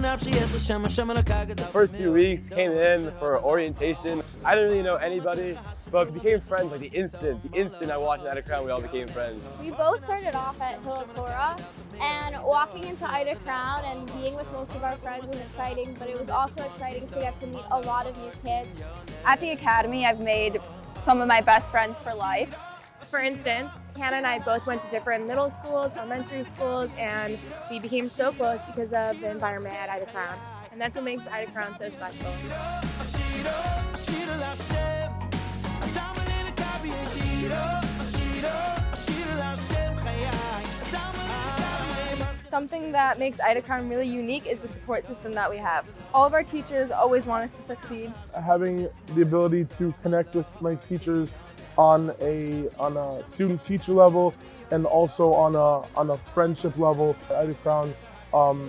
The first few weeks came in for orientation. I didn't really know anybody, but we became friends like the instant I walked into Ida Crown, we all became friends. We both started off at Torah, and walking into Ida Crown and being with most of our friends was exciting, but it was also exciting to get to meet a lot of new kids. At the academy, I've made some of my best friends for life. For instance, Hannah and I both went to different middle schools, elementary schools, and we became so close because of the environment at Ida Crown. And that's what makes Ida Crown so special. Something that makes Ida Crown really unique is the support system that we have. All of our teachers always want us to succeed. Having the ability to connect with my teachers on a student-teacher level and also on a friendship level at Ida Crown,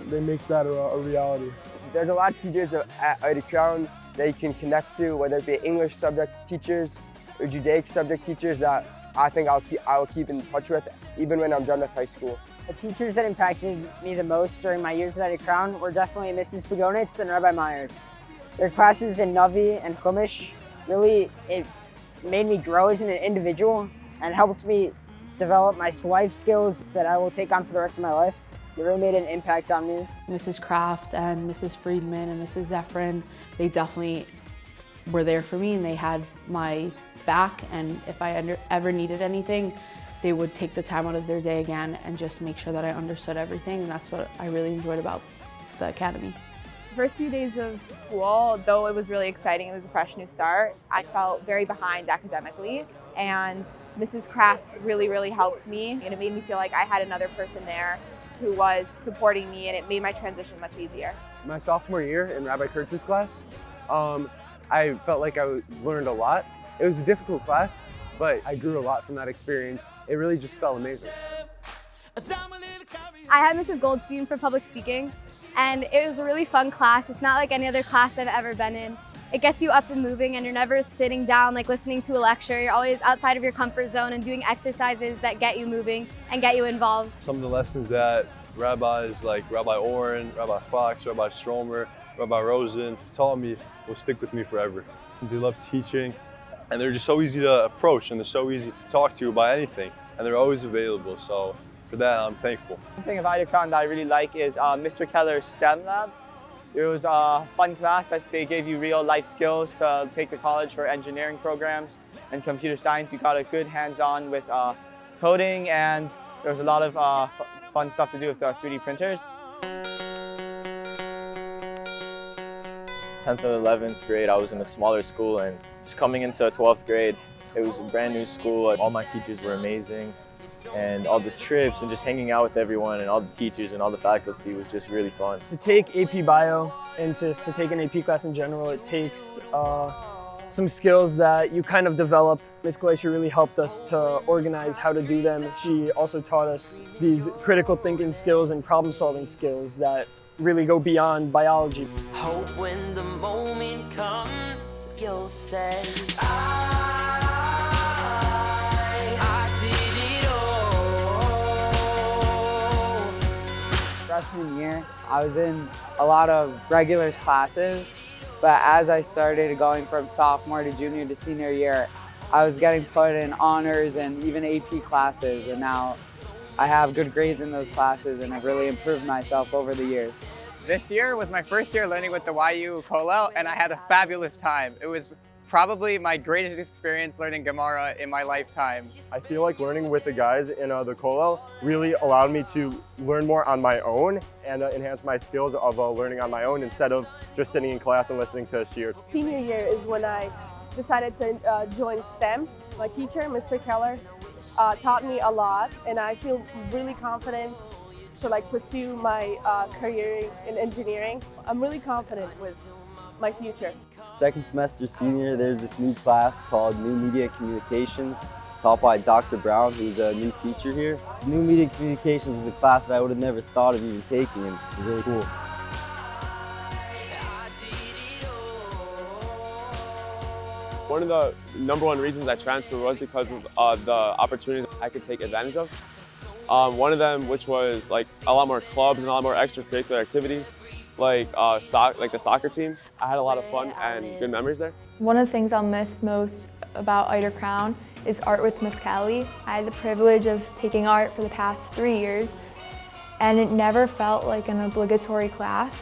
they make that a reality. There's a lot of teachers at Ida Crown that you can connect to, whether it be English subject teachers or Judaic subject teachers that I think I will keep in touch with even when I'm done with high school. The teachers that impacted me the most during my years at Ida Crown were definitely Mrs. Pagonitz and Rabbi Myers. Their classes in Navi and Chumash really made me grow as an individual and helped me develop my life skills that I will take on for the rest of my life. It really made an impact on me. Mrs. Kraft and Mrs. Friedman and Mrs. Zeffrin, they definitely were there for me and they had my back, and if I ever needed anything, they would take the time out of their day again and just make sure that I understood everything, and that's what I really enjoyed about the academy. The first few days of school, though it was really exciting, it was a fresh new start, I felt very behind academically, and Mrs. Kraft really helped me, and it made me feel like I had another person there who was supporting me, and it made my transition much easier. My sophomore year in Rabbi Kurtz's class, I felt like I learned a lot. It was a difficult class, but I grew a lot from that experience. It really just felt amazing. I had Mrs. Goldstein for public speaking, and it was a really fun class. It's not like any other class I've ever been in. It gets you up and moving, and you're never sitting down like listening to a lecture. You're always outside of your comfort zone and doing exercises that get you moving and get you involved. Some of the lessons that rabbis like Rabbi Oren, Rabbi Fox, Rabbi Stromer, Rabbi Rosen taught me will stick with me forever. They love teaching, and they're just so easy to approach, and they're so easy to talk to about anything, and they're always available. So for that, I'm thankful. One thing of Ida Crown that I really like is Mr. Keller's STEM lab. It was a fun class that they gave you real life skills to take to college for engineering programs and computer science. You got a good hands-on with coding, and there was a lot of fun stuff to do with 3D printers. 10th and 11th grade, I was in a smaller school, and just coming into 12th grade, it was a brand new school. All my teachers were amazing, and all the trips and just hanging out with everyone and all the teachers and all the faculty was just really fun. To take AP Bio and just to take an AP class in general, it takes some skills that you kind of develop. Ms. Glacier really helped us to organize how to do them. She also taught us these critical thinking skills and problem solving skills that really go beyond biology. Hope when the moment comes, you'll say, I did it all. Freshman year, I was in a lot of regulars classes, but as I started going from sophomore to junior to senior year, I was getting put in honors and even AP classes, and now I have good grades in those classes, and I've really improved myself over the years. This year was my first year learning with the YU Kollel, and I had a fabulous time. It was probably my greatest experience learning Gemara in my lifetime. I feel like learning with the guys in the Kollel really allowed me to learn more on my own and enhance my skills of learning on my own instead of just sitting in class and listening to a shiur. Senior year is when I decided to join STEM. My teacher, Mr. Keller, taught me a lot, and I feel really confident to pursue my career in engineering. I'm really confident with my future. Second semester senior, there's this new class called New Media Communications, taught by Dr. Brown, who's a new teacher here. New Media Communications is a class that I would have never thought of even taking, and it's really cool. One of the #1 reasons I transferred was because of the opportunities I could take advantage of. One of them, which was a lot more clubs and a lot more extracurricular activities. like the soccer team. I had a lot of fun and good memories there. One of the things I'll miss most about Ida Crown is art with Miss Kelly. I had the privilege of taking art for the past 3 years, and it never felt like an obligatory class.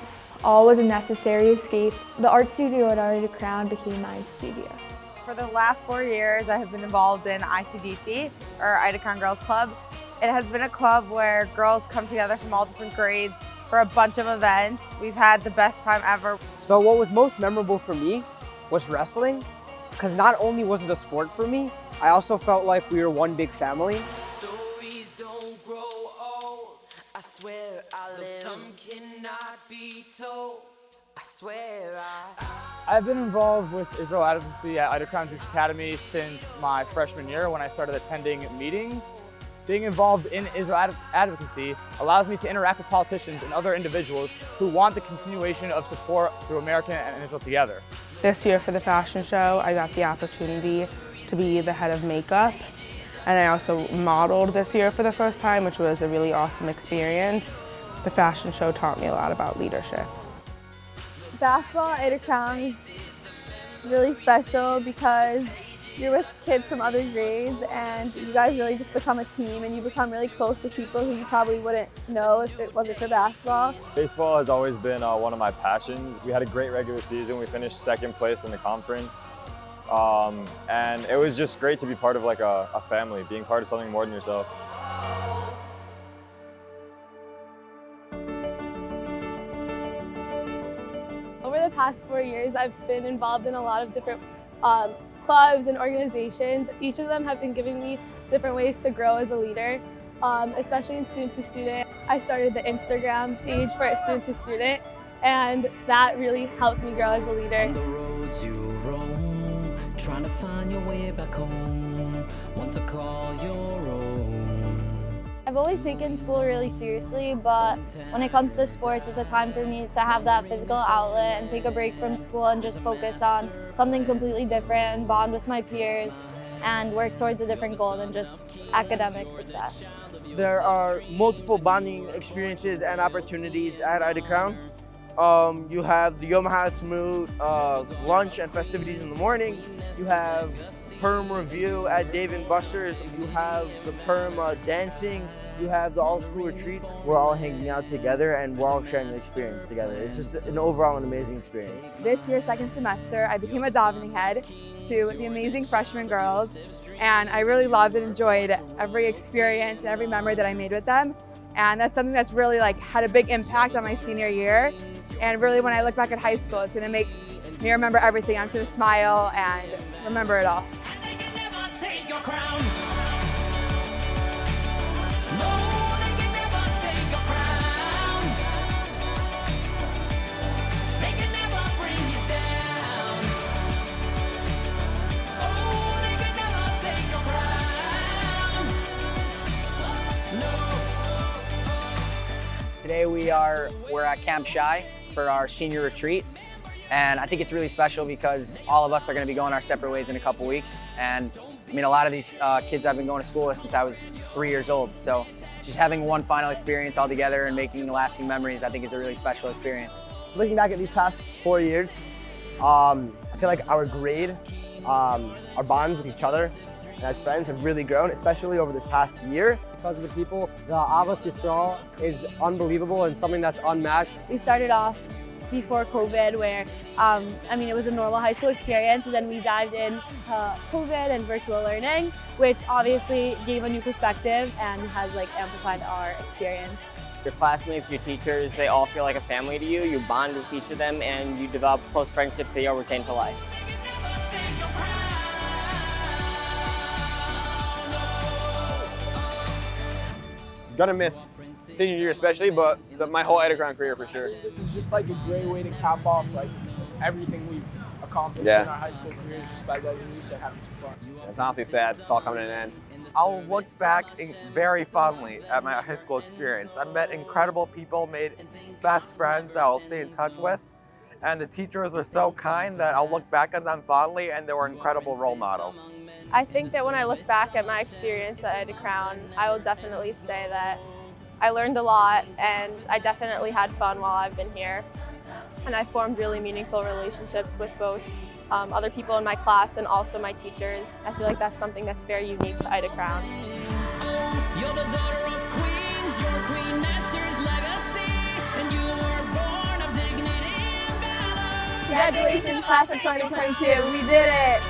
All was a necessary escape. The art studio at Ida Crown became my studio. For the last 4 years, I have been involved in ICJA, or Ida Crown Girls Club. It has been a club where girls come together from all different grades for a bunch of events. We've had the best time ever. So what was most memorable for me was wrestling, because not only was it a sport for me, I also felt like we were one big family. Stories don't grow old. I swear I live. Some cannot be told. I swear I've been involved with Israel advocacy at Ida Crown Jewish Academy since my freshman year when I started attending meetings. Being involved in Israel advocacy allows me to interact with politicians and other individuals who want the continuation of support through America and Israel together. This year for the fashion show, I got the opportunity to be the head of makeup. And I also modeled this year for the first time, which was a really awesome experience. The fashion show taught me a lot about leadership. Basketball at Ida Crown is really special because you're with kids from other grades and you guys really just become a team and you become really close to people who you probably wouldn't know if it wasn't for basketball. Baseball has always been one of my passions. We had a great regular season. We finished second place in the conference. And it was just great to be part of like a family, being part of something more than yourself. Over the past 4 years, I've been involved in a lot of different clubs and organizations. Each of them have been giving me different ways to grow as a leader, especially in student to student. I started the Instagram page for student to student, and that really helped me grow as a leader. on the roads you roam, trying to find your way back home, want to call your own. I've always taken school really seriously, but when it comes to sports, it's a time for me to have that physical outlet and take a break from school and just focus on something completely different and bond with my peers and work towards a different goal than just academic success. There are multiple bonding experiences and opportunities at Ida Crown. You have the Yom HaAtzmaut lunch and festivities in the morning. You have Perm review at Dave & Buster's. You have the Perm dancing. You have the all-school retreat. We're all hanging out together and we're all sharing the experience together. It's just an overall an amazing experience. This year, second semester, I became a davening head to the amazing freshman girls, and I really loved and enjoyed every experience and every memory that I made with them. And that's something that's really had a big impact on my senior year. And really, when I look back at high school, it's gonna make me remember everything. I'm gonna smile and remember it all. Take your crown. Today we're at Camp Shy for our senior retreat. And I think it's really special because all of us are going to be going our separate ways in a couple weeks. And I mean, a lot of these kids I've been going to school with since I was 3 years old. So just having one final experience all together and making lasting memories, I think is a really special experience. Looking back at these past 4 years, I feel like our grade, our bonds with each other and as friends have really grown, especially over this past year. Because of the people, the Avos Yisrael is unbelievable and something that's unmatched. We started off before COVID where, it was a normal high school experience, and then we dived into COVID and virtual learning, which obviously gave a new perspective and has amplified our experience. Your classmates, your teachers, they all feel like a family to you. You bond with each of them and you develop close friendships that you'll retain for life. Gonna miss senior year especially, but my whole Ida Crown career for sure. This is just a great way to cap off everything we've accomplished in our high school careers just by letting loose and having some fun. It's honestly sad. It's all coming to an end. I'll look back very fondly at my high school experience. I met incredible people, made best friends that I'll stay in touch with, and the teachers are so kind that I'll look back at them fondly, and they were incredible role models. I think that when I look back at my experience at Ida Crown, I will definitely say that I learned a lot and I definitely had fun while I've been here. and I formed really meaningful relationships with both other people in my class and also my teachers. I feel like that's something that's very unique to Ida Crown. You're the daughter of queens, you're Queen Esther's legacy, and you were born of dignity and valor. Congratulations, class of 2022. We did it!